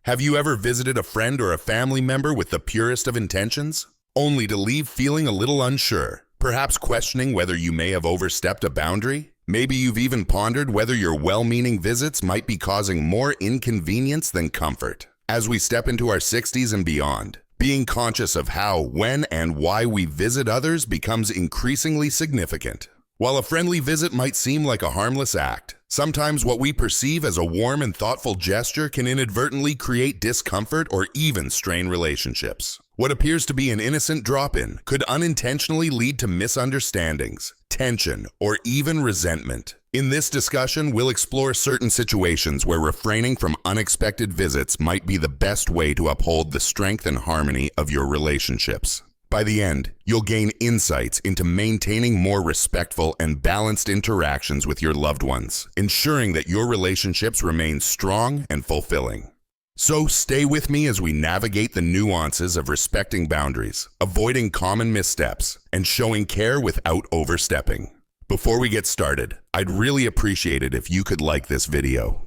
Have you ever visited a friend or a family member with the purest of intentions, only to leave feeling a little unsure, perhaps questioning whether you may have overstepped a boundary? Maybe you've even pondered whether your well-meaning visits might be causing more inconvenience than comfort. As we step into our 60s and beyond, being conscious of how, when, and why we visit others becomes increasingly significant. While a friendly visit might seem like a harmless act, sometimes what we perceive as a warm and thoughtful gesture can inadvertently create discomfort or even strain relationships. What appears to be an innocent drop-in could unintentionally lead to misunderstandings, tension, or even resentment. In this discussion, we'll explore certain situations where refraining from unexpected visits might be the best way to uphold the strength and harmony of your relationships. By the end, you'll gain insights into maintaining more respectful and balanced interactions with your loved ones, ensuring that your relationships remain strong and fulfilling. So stay with me as we navigate the nuances of respecting boundaries, avoiding common missteps, and showing care without overstepping. Before we get started, I'd really appreciate it if you could like this video.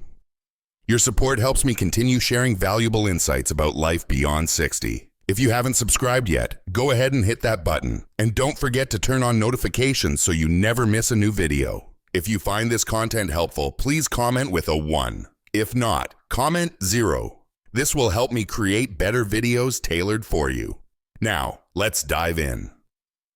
Your support helps me continue sharing valuable insights about life beyond 60. If you haven't subscribed yet, go ahead and hit that button. And don't forget to turn on notifications so you never miss a new video. If you find this content helpful, please comment with a 1. If not, comment 0. This will help me create better videos tailored for you. Now, let's dive in.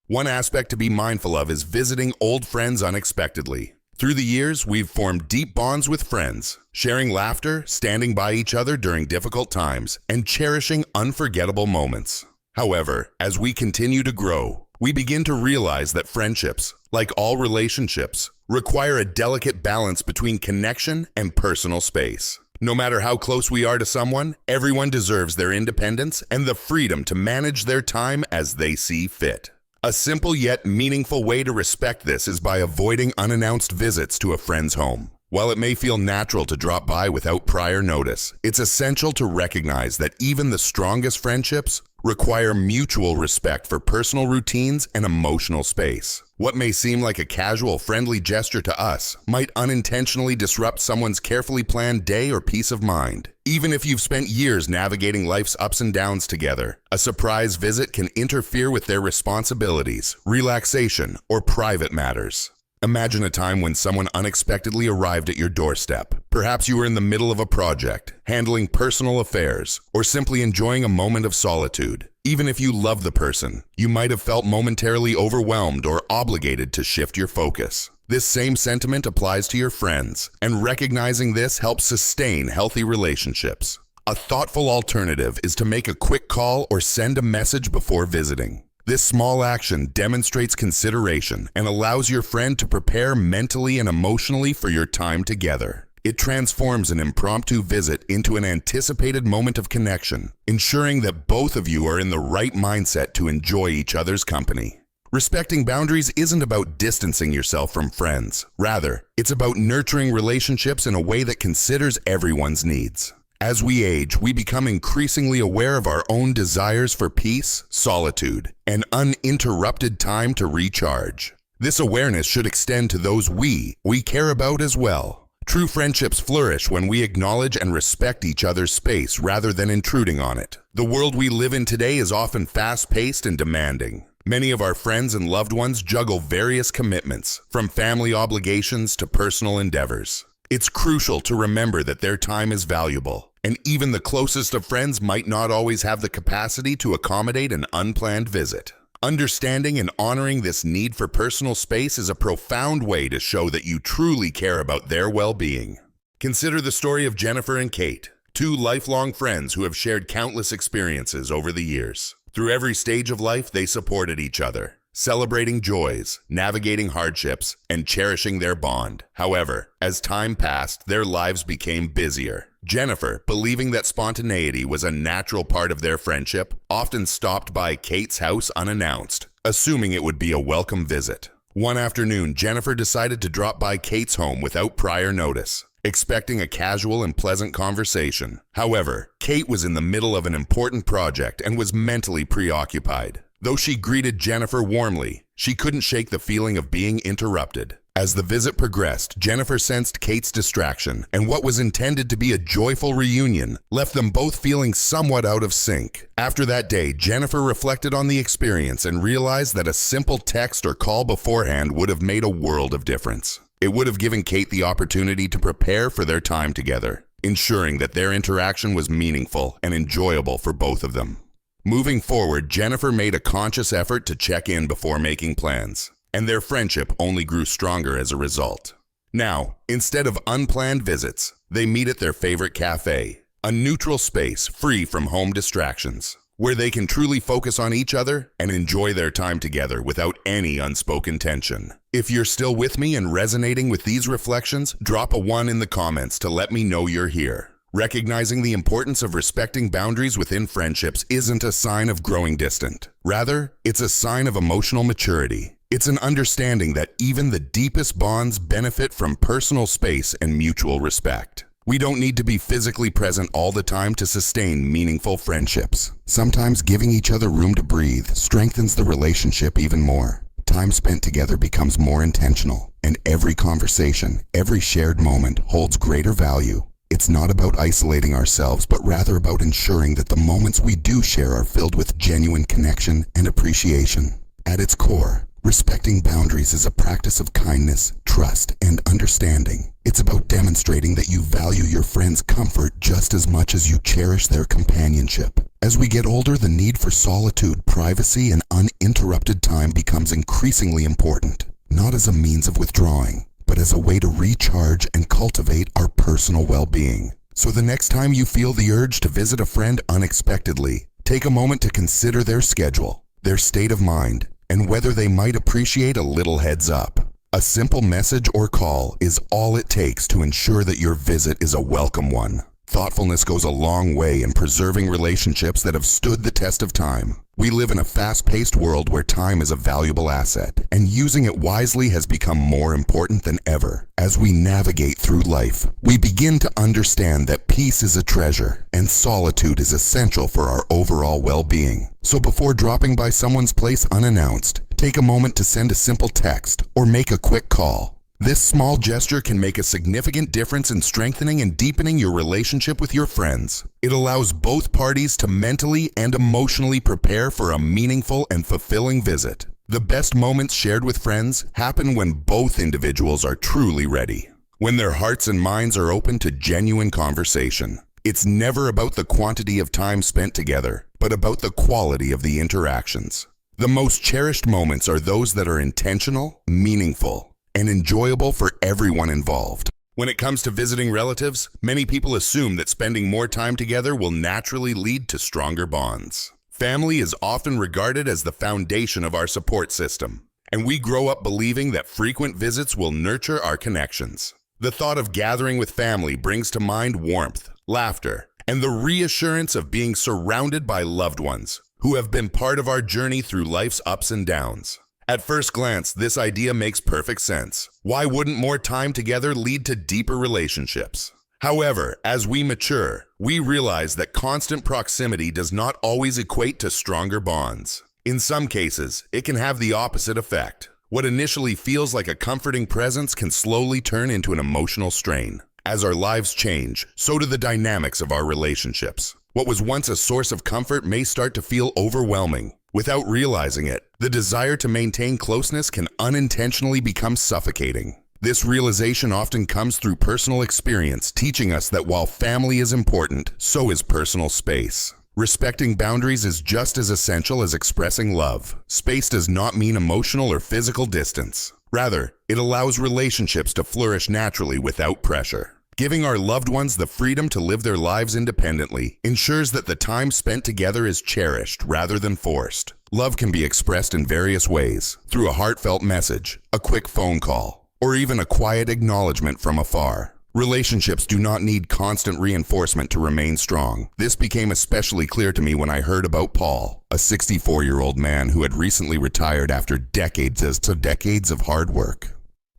One aspect to be mindful of is visiting old friends unexpectedly. Through the years, we've formed deep bonds with friends, sharing laughter, standing by each other during difficult times, and cherishing unforgettable moments. However, as we continue to grow, we begin to realize that friendships, like all relationships, require a delicate balance between connection and personal space. No matter how close we are to someone, everyone deserves their independence and the freedom to manage their time as they see fit. A simple yet meaningful way to respect this is by avoiding unannounced visits to a friend's home. While it may feel natural to drop by without prior notice, it's essential to recognize that even the strongest friendships require mutual respect for personal routines and emotional space. What may seem like a casual, friendly gesture to us might unintentionally disrupt someone's carefully planned day or peace of mind. Even if you've spent years navigating life's ups and downs together, a surprise visit can interfere with their responsibilities, relaxation, or private matters. Imagine a time when someone unexpectedly arrived at your doorstep. Perhaps you were in the middle of a project, handling personal affairs, or simply enjoying a moment of solitude. Even if you love the person, you might have felt momentarily overwhelmed or obligated to shift your focus. This same sentiment applies to your friends, and recognizing this helps sustain healthy relationships. A thoughtful alternative is to make a quick call or send a message before visiting. This small action demonstrates consideration and allows your friend to prepare mentally and emotionally for your time together. It transforms an impromptu visit into an anticipated moment of connection, ensuring that both of you are in the right mindset to enjoy each other's company. Respecting boundaries isn't about distancing yourself from friends. Rather, it's about nurturing relationships in a way that considers everyone's needs. As we age, we become increasingly aware of our own desires for peace, solitude, and uninterrupted time to recharge. This awareness should extend to those we care about as well. True friendships flourish when we acknowledge and respect each other's space rather than intruding on it. The world we live in today is often fast-paced and demanding. Many of our friends and loved ones juggle various commitments, from family obligations to personal endeavors. It's crucial to remember that their time is valuable, and even the closest of friends might not always have the capacity to accommodate an unplanned visit. Understanding and honoring this need for personal space is a profound way to show that you truly care about their well-being. Consider the story of Jennifer and Kate, two lifelong friends who have shared countless experiences over the years. Through every stage of life, they supported each other, celebrating joys, navigating hardships, and cherishing their bond. However, as time passed, their lives became busier. Jennifer, believing that spontaneity was a natural part of their friendship, often stopped by Kate's house unannounced, assuming it would be a welcome visit. One afternoon, Jennifer decided to drop by Kate's home without prior notice, expecting a casual and pleasant conversation. However, Kate was in the middle of an important project and was mentally preoccupied. Though she greeted Jennifer warmly, She couldn't shake the feeling of being interrupted. As the visit progressed, Jennifer sensed Kate's distraction, and what was intended to be a joyful reunion left them both feeling somewhat out of sync. After that day, Jennifer reflected on the experience and realized that a simple text or call beforehand would have made a world of difference. It would have given Kate the opportunity to prepare for their time together, ensuring that their interaction was meaningful and enjoyable for both of them. Moving forward, Jennifer made a conscious effort to check in before making plans, and their friendship only grew stronger as a result. Now, instead of unplanned visits, they meet at their favorite cafe, a neutral space free from home distractions, where they can truly focus on each other and enjoy their time together without any unspoken tension. If you're still with me and resonating with these reflections, drop a 1 in the comments to let me know you're here. Recognizing the importance of respecting boundaries within friendships isn't a sign of growing distant. Rather, it's a sign of emotional maturity. It's an understanding that even the deepest bonds benefit from personal space and mutual respect. We don't need to be physically present all the time to sustain meaningful friendships. Sometimes giving each other room to breathe strengthens the relationship even more. Time spent together becomes more intentional, and every conversation, every shared moment holds greater value. It's not about isolating ourselves, but rather about ensuring that the moments we do share are filled with genuine connection and appreciation. At its core, respecting boundaries is a practice of kindness, trust, and understanding. It's about demonstrating that you value your friend's comfort just as much as you cherish their companionship. As we get older, the need for solitude, privacy, and uninterrupted time becomes increasingly important, not as a means of withdrawing, but as a way to recharge and cultivate our personal well-being. So the next time you feel the urge to visit a friend unexpectedly, take a moment to consider their schedule, their state of mind, and whether they might appreciate a little heads up. A simple message or call is all it takes to ensure that your visit is a welcome one. Thoughtfulness goes a long way in preserving relationships that have stood the test of time. We live in a fast-paced world where time is a valuable asset, and using it wisely has become more important than ever. As we navigate through life, we begin to understand that peace is a treasure, and solitude is essential for our overall well-being. So before dropping by someone's place unannounced, take a moment to send a simple text or make a quick call. This small gesture can make a significant difference in strengthening and deepening your relationship with your friends. It allows both parties to mentally and emotionally prepare for a meaningful and fulfilling visit. The best moments shared with friends happen when both individuals are truly ready, when their hearts and minds are open to genuine conversation. It's never about the quantity of time spent together, but about the quality of the interactions. The most cherished moments are those that are intentional, meaningful, and enjoyable for everyone involved. When it comes to visiting relatives, many people assume that spending more time together will naturally lead to stronger bonds. Family is often regarded as the foundation of our support system, and we grow up believing that frequent visits will nurture our connections. The thought of gathering with family brings to mind warmth, laughter, and the reassurance of being surrounded by loved ones who have been part of our journey through life's ups and downs. At first glance, this idea makes perfect sense. Why wouldn't more time together lead to deeper relationships? However, as we mature, we realize that constant proximity does not always equate to stronger bonds. In some cases, it can have the opposite effect. What initially feels like a comforting presence can slowly turn into an emotional strain. As our lives change, so do the dynamics of our relationships. What was once a source of comfort may start to feel overwhelming. Without realizing it, the desire to maintain closeness can unintentionally become suffocating. This realization often comes through personal experience, teaching us that while family is important, so is personal space. Respecting boundaries is just as essential as expressing love. Space does not mean emotional or physical distance. Rather, it allows relationships to flourish naturally without pressure. Giving our loved ones the freedom to live their lives independently ensures that the time spent together is cherished rather than forced. Love can be expressed in various ways, through a heartfelt message, a quick phone call, or even a quiet acknowledgement from afar. Relationships do not need constant reinforcement to remain strong. This became especially clear to me when I heard about Paul, a 64-year-old man who had recently retired after decades of hard work.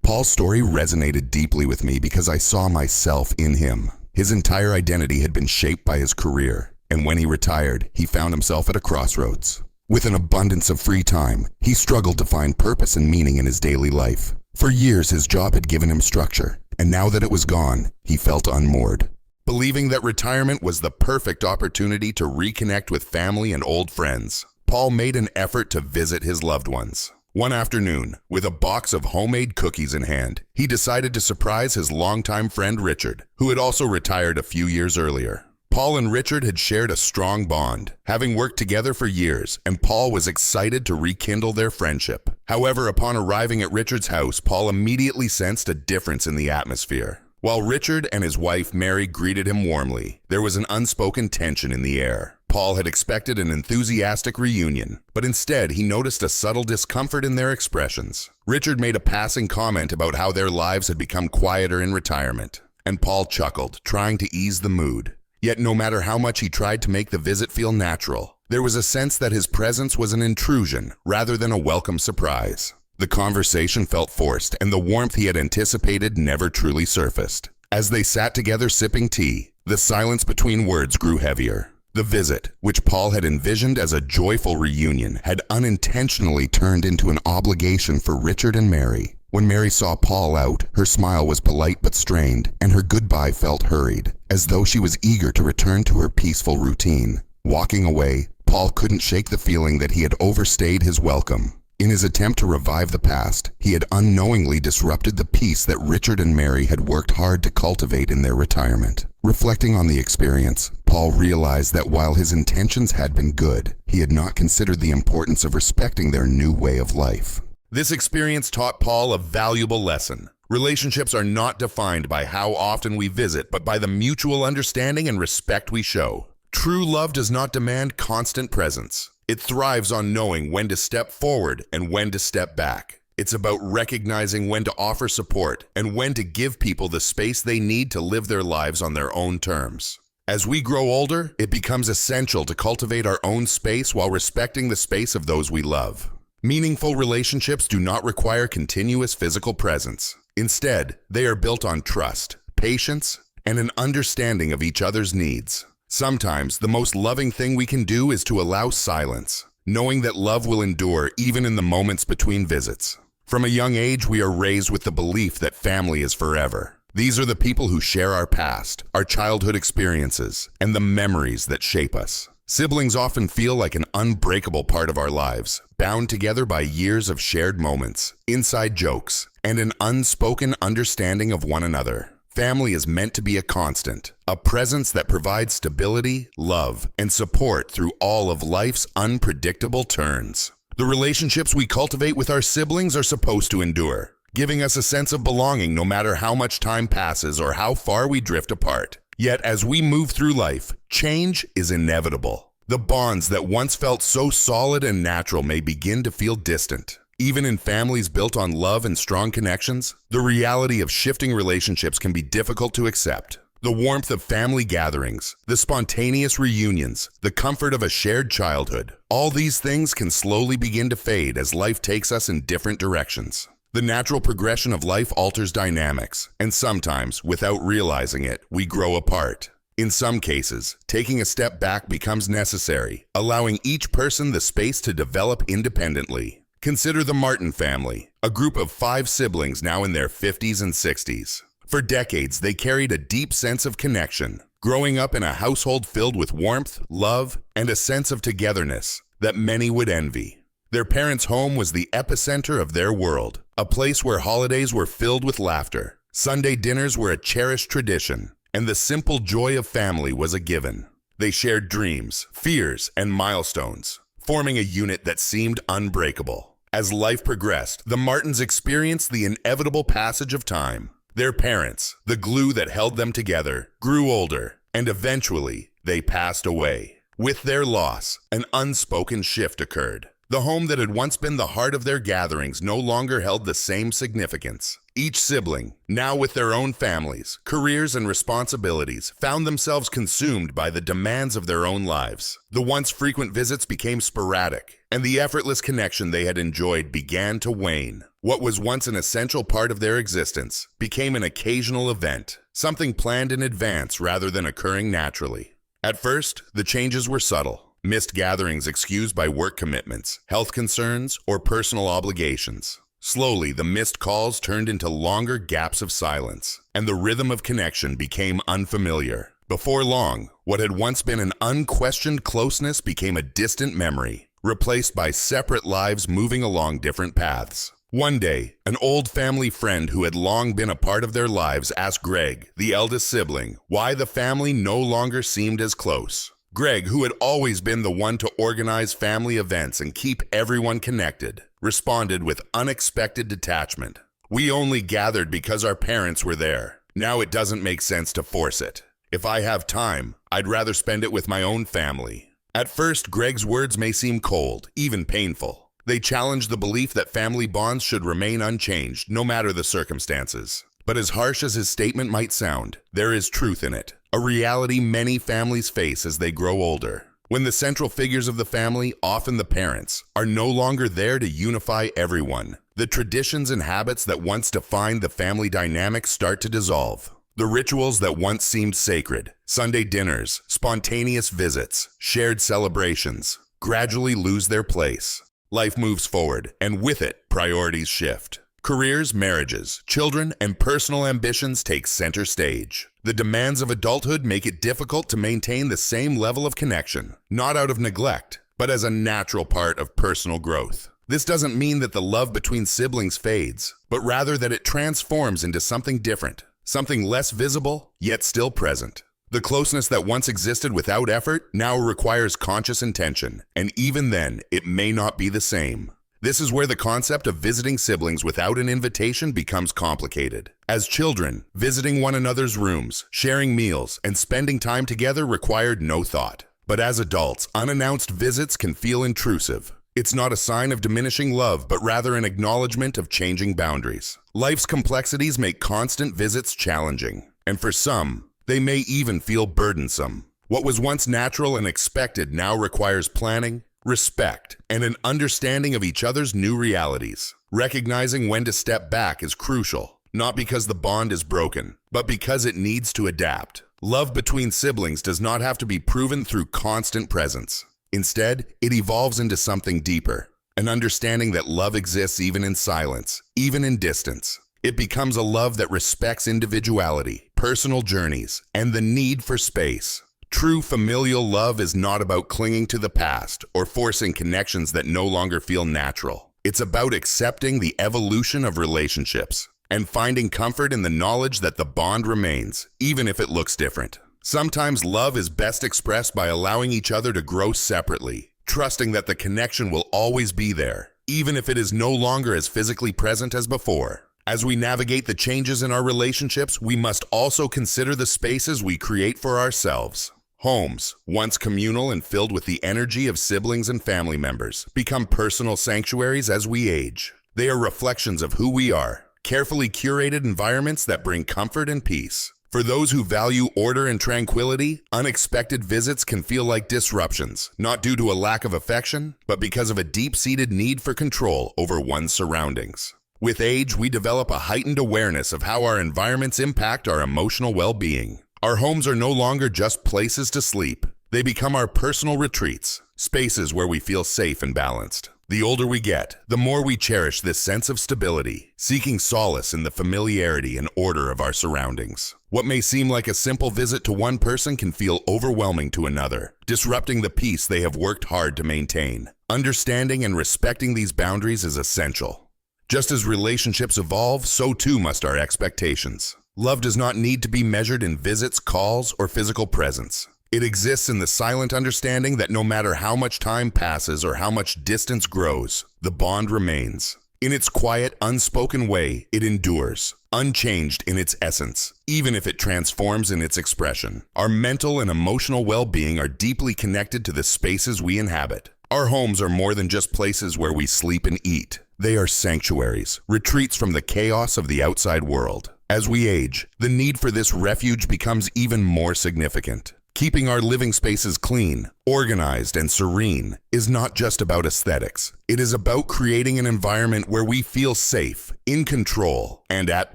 Paul's story resonated deeply with me because I saw myself in him. His entire identity had been shaped by his career, and when he retired, he found himself at a crossroads. With an abundance of free time, he struggled to find purpose and meaning in his daily life. For years, his job had given him structure, and now that it was gone, he felt unmoored. Believing that retirement was the perfect opportunity to reconnect with family and old friends, Paul made an effort to visit his loved ones. One afternoon, with a box of homemade cookies in hand, he decided to surprise his longtime friend Richard, who had also retired a few years earlier. Paul and Richard had shared a strong bond, having worked together for years, and Paul was excited to rekindle their friendship. However, upon arriving at Richard's house, Paul immediately sensed a difference in the atmosphere. While Richard and his wife Mary greeted him warmly, there was an unspoken tension in the air. Paul had expected an enthusiastic reunion, but instead he noticed a subtle discomfort in their expressions. Richard made a passing comment about how their lives had become quieter in retirement, and Paul chuckled, trying to ease the mood. Yet no matter how much he tried to make the visit feel natural, there was a sense that his presence was an intrusion rather than a welcome surprise. The conversation felt forced, and the warmth he had anticipated never truly surfaced. As they sat together sipping tea, the silence between words grew heavier. The visit, which Paul had envisioned as a joyful reunion, had unintentionally turned into an obligation for Richard and Mary. When Mary saw Paul out, her smile was polite but strained, and her goodbye felt hurried, as though she was eager to return to her peaceful routine. Walking away, Paul couldn't shake the feeling that he had overstayed his welcome. In his attempt to revive the past, he had unknowingly disrupted the peace that Richard and Mary had worked hard to cultivate in their retirement. Reflecting on the experience, Paul realized that while his intentions had been good, he had not considered the importance of respecting their new way of life. This experience taught Paul a valuable lesson. Relationships are not defined by how often we visit, but by the mutual understanding and respect we show. True love does not demand constant presence. It thrives on knowing when to step forward and when to step back. It's about recognizing when to offer support and when to give people the space they need to live their lives on their own terms. As we grow older, it becomes essential to cultivate our own space while respecting the space of those we love. Meaningful relationships do not require continuous physical presence. Instead, they are built on trust, patience, and an understanding of each other's needs. Sometimes, the most loving thing we can do is to allow silence, knowing that love will endure even in the moments between visits. From a young age, we are raised with the belief that family is forever. These are the people who share our past, our childhood experiences, and the memories that shape us. Siblings often feel like an unbreakable part of our lives, bound together by years of shared moments, inside jokes, and an unspoken understanding of one another. Family is meant to be a constant, a presence that provides stability, love, and support through all of life's unpredictable turns. The relationships we cultivate with our siblings are supposed to endure, giving us a sense of belonging no matter how much time passes or how far we drift apart. Yet as we move through life, change is inevitable. The bonds that once felt so solid and natural may begin to feel distant. Even in families built on love and strong connections, the reality of shifting relationships can be difficult to accept. The warmth of family gatherings, the spontaneous reunions, the comfort of a shared childhood, all these things can slowly begin to fade as life takes us in different directions. The natural progression of life alters dynamics, and sometimes, without realizing it, we grow apart. In some cases, taking a step back becomes necessary, allowing each person the space to develop independently. Consider the Martin family, a group of 5 siblings now in their 50s and 60s. For decades, they carried a deep sense of connection, growing up in a household filled with warmth, love, and a sense of togetherness that many would envy. Their parents' home was the epicenter of their world, a place where holidays were filled with laughter, Sunday dinners were a cherished tradition, and the simple joy of family was a given. They shared dreams, fears, and milestones, forming a unit that seemed unbreakable. As life progressed, the Martins experienced the inevitable passage of time. Their parents, the glue that held them together, grew older, and eventually, they passed away. With their loss, an unspoken shift occurred. The home that had once been the heart of their gatherings no longer held the same significance. Each sibling, now with their own families, careers, and responsibilities, found themselves consumed by the demands of their own lives. The once frequent visits became sporadic, and the effortless connection they had enjoyed began to wane. What was once an essential part of their existence became an occasional event, something planned in advance rather than occurring naturally. At first, the changes were subtle. missed gatherings excused by work commitments, health concerns, or personal obligations. Slowly, the missed calls turned into longer gaps of silence, and the rhythm of connection became unfamiliar. Before long, what had once been an unquestioned closeness became a distant memory, replaced by separate lives moving along different paths. One day, an old family friend who had long been a part of their lives asked Greg, the eldest sibling, why the family no longer seemed as close. Greg, who had always been the one to organize family events and keep everyone connected, responded with unexpected detachment. "We only gathered because our parents were there. Now it doesn't make sense to force it. If I have time, I'd rather spend it with my own family." At first, Greg's words may seem cold, even painful. They challenge the belief that family bonds should remain unchanged, no matter the circumstances. But as harsh as his statement might sound, there is truth in it, a reality many families face as they grow older. When the central figures of the family, often the parents, are no longer there to unify everyone, the traditions and habits that once defined the family dynamic start to dissolve. The rituals that once seemed sacred, Sunday dinners, spontaneous visits, shared celebrations, gradually lose their place. Life moves forward, and with it, priorities shift. Careers, marriages, children, and personal ambitions take center stage. The demands of adulthood make it difficult to maintain the same level of connection, not out of neglect, but as a natural part of personal growth. This doesn't mean that the love between siblings fades, but rather that it transforms into something different. Something less visible, yet still present. The closeness that once existed without effort now requires conscious intention, and even then, it may not be the same. This is where the concept of visiting siblings without an invitation becomes complicated. As children, visiting one another's rooms, sharing meals, and spending time together required no thought. But as adults, unannounced visits can feel intrusive. It's not a sign of diminishing love, but rather an acknowledgement of changing boundaries. Life's complexities make constant visits challenging, and for some, they may even feel burdensome. What was once natural and expected now requires planning, respect, and an understanding of each other's new realities. Recognizing when to step back is crucial, not because the bond is broken, but because it needs to adapt. Love between siblings does not have to be proven through constant presence. Instead, it evolves into something deeper, an understanding that love exists even in silence, even in distance. It becomes a love that respects individuality, personal journeys, and the need for space. True familial love is not about clinging to the past or forcing connections that no longer feel natural. It's about accepting the evolution of relationships and finding comfort in the knowledge that the bond remains, even if it looks different. Sometimes love is best expressed by allowing each other to grow separately, trusting that the connection will always be there, even if it is no longer as physically present as before. As we navigate the changes in our relationships, we must also consider the spaces we create for ourselves. Homes, once communal and filled with the energy of siblings and family members, become personal sanctuaries as we age. They are reflections of who we are, carefully curated environments that bring comfort and peace. For those who value order and tranquility, unexpected visits can feel like disruptions, not due to a lack of affection, but because of a deep-seated need for control over one's surroundings. With age, we develop a heightened awareness of how our environments impact our emotional well-being. Our homes are no longer just places to sleep. They become our personal retreats, spaces where we feel safe and balanced. The older we get, the more we cherish this sense of stability, seeking solace in the familiarity and order of our surroundings. What may seem like a simple visit to one person can feel overwhelming to another, disrupting the peace they have worked hard to maintain. Understanding and respecting these boundaries is essential. Just as relationships evolve, so too must our expectations. Love does not need to be measured in visits, calls, or physical presence. It exists in the silent understanding that no matter how much time passes or how much distance grows, the bond remains. In its quiet, unspoken way, it endures, unchanged in its essence, even if it transforms in its expression. Our mental and emotional well-being are deeply connected to the spaces we inhabit. Our homes are more than just places where we sleep and eat. They are sanctuaries, retreats from the chaos of the outside world. As we age, the need for this refuge becomes even more significant. Keeping our living spaces clean, organized, and serene is not just about aesthetics. It is about creating an environment where we feel safe, in control, and at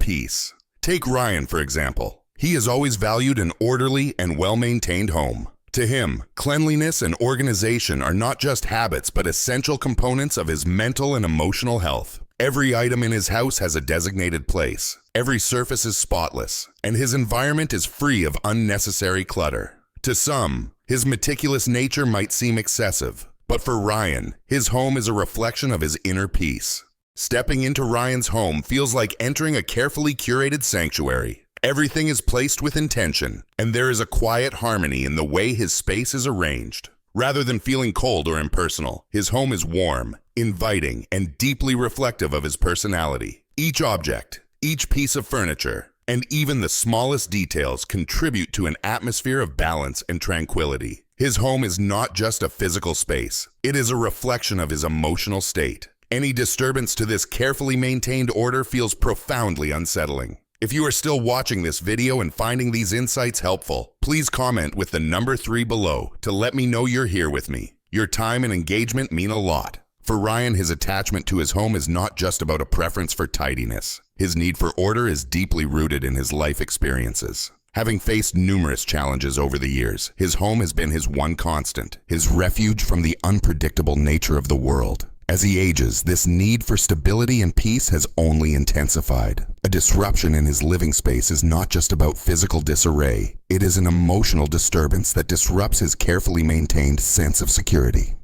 peace. Take Ryan, for example. He has always valued an orderly and well-maintained home. To him, cleanliness and organization are not just habits but essential components of his mental and emotional health. Every item in his house has a designated place. Every surface is spotless, and his environment is free of unnecessary clutter. To some, his meticulous nature might seem excessive, but for Ryan, his home is a reflection of his inner peace. Stepping into Ryan's home feels like entering a carefully curated sanctuary. Everything is placed with intention, and there is a quiet harmony in the way his space is arranged. Rather than feeling cold or impersonal, his home is warm, inviting, and deeply reflective of his personality. Each object, each piece of furniture, and even the smallest details contribute to an atmosphere of balance and tranquility. His home is not just a physical space, it is a reflection of his emotional state. Any disturbance to this carefully maintained order feels profoundly unsettling. If you are still watching this video and finding these insights helpful, please comment with the number 3 below to let me know you're here with me. Your time and engagement mean a lot. For Ryan, his attachment to his home is not just about a preference for tidiness. His need for order is deeply rooted in his life experiences. Having faced numerous challenges over the years, his home has been his one constant, his refuge from the unpredictable nature of the world. As he ages, this need for stability and peace has only intensified. A disruption in his living space is not just about physical disarray. It is an emotional disturbance that disrupts his carefully maintained sense of security.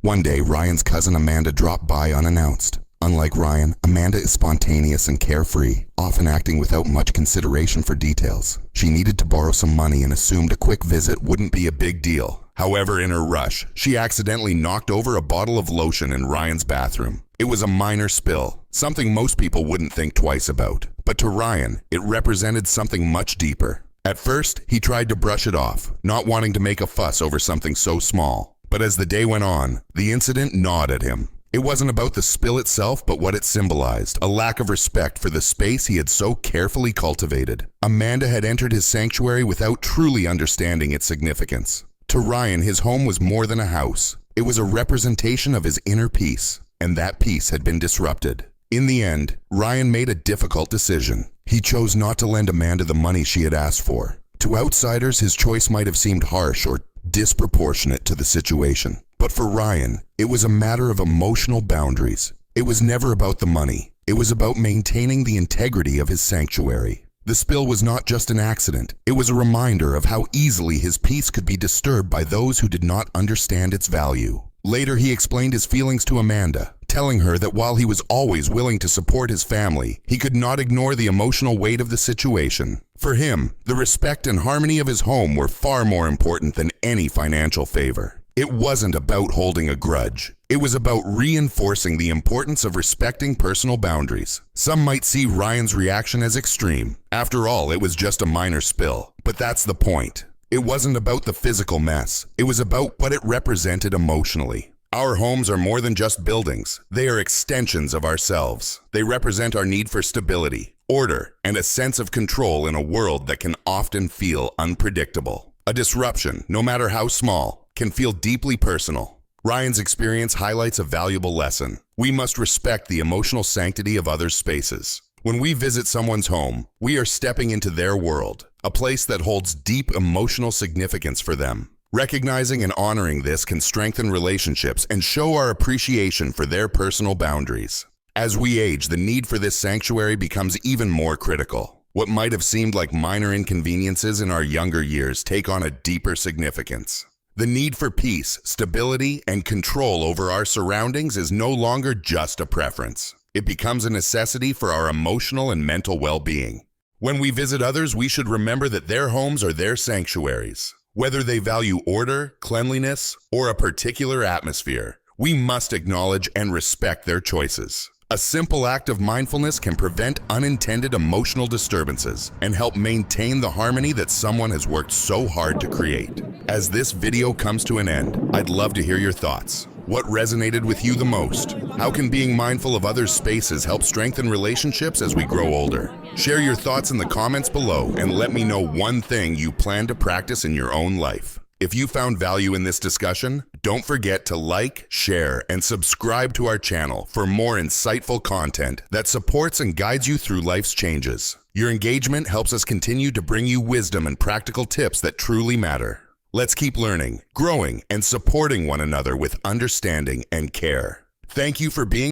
One day, Ryan's cousin Amanda dropped by unannounced. Unlike Ryan, Amanda is spontaneous and carefree, often acting without much consideration for details. She needed to borrow some money and assumed a quick visit wouldn't be a big deal. However, in her rush, she accidentally knocked over a bottle of lotion in Ryan's bathroom. It was a minor spill, something most people wouldn't think twice about. But to Ryan, it represented something much deeper. At first, he tried to brush it off, not wanting to make a fuss over something so small. But as the day went on, the incident gnawed at him. It wasn't about the spill itself, but what it symbolized, a lack of respect for the space he had so carefully cultivated. Amanda had entered his sanctuary without truly understanding its significance. To Ryan, his home was more than a house. It was a representation of his inner peace, and that peace had been disrupted. In the end, Ryan made a difficult decision. He chose not to lend Amanda the money she had asked for. To outsiders, his choice might have seemed harsh or disproportionate to the situation. But for Ryan, it was a matter of emotional boundaries. It was never about the money. It was about maintaining the integrity of his sanctuary. The spill was not just an accident. It was a reminder of how easily his peace could be disturbed by those who did not understand its value. Later, he explained his feelings to Amanda, telling her that while he was always willing to support his family, he could not ignore the emotional weight of the situation. For him, the respect and harmony of his home were far more important than any financial favor. It wasn't about holding a grudge. It was about reinforcing the importance of respecting personal boundaries. Some might see Ryan's reaction as extreme. After all, it was just a minor spill. But that's the point. It wasn't about the physical mess. It was about what it represented emotionally. Our homes are more than just buildings. They are extensions of ourselves. They represent our need for stability, order, and a sense of control in a world that can often feel unpredictable. A disruption, no matter how small, can feel deeply personal. Ryan's experience highlights a valuable lesson. We must respect the emotional sanctity of others' spaces. When we visit someone's home, we are stepping into their world, a place that holds deep emotional significance for them. Recognizing and honoring this can strengthen relationships and show our appreciation for their personal boundaries. As we age, the need for this sanctuary becomes even more critical. What might have seemed like minor inconveniences in our younger years take on a deeper significance. The need for peace, stability, and control over our surroundings is no longer just a preference. It becomes a necessity for our emotional and mental well-being. When we visit others, we should remember that their homes are their sanctuaries. Whether they value order, cleanliness, or a particular atmosphere, we must acknowledge and respect their choices. A simple act of mindfulness can prevent unintended emotional disturbances and help maintain the harmony that someone has worked so hard to create. As this video comes to an end, I'd love to hear your thoughts. What resonated with you the most? How can being mindful of others' spaces help strengthen relationships as we grow older? Share your thoughts in the comments below and let me know one thing you plan to practice in your own life. If you found value in this discussion, don't forget to like, share, and subscribe to our channel for more insightful content that supports and guides you through life's changes. Your engagement helps us continue to bring you wisdom and practical tips that truly matter. Let's keep learning, growing, and supporting one another with understanding and care. Thank you for being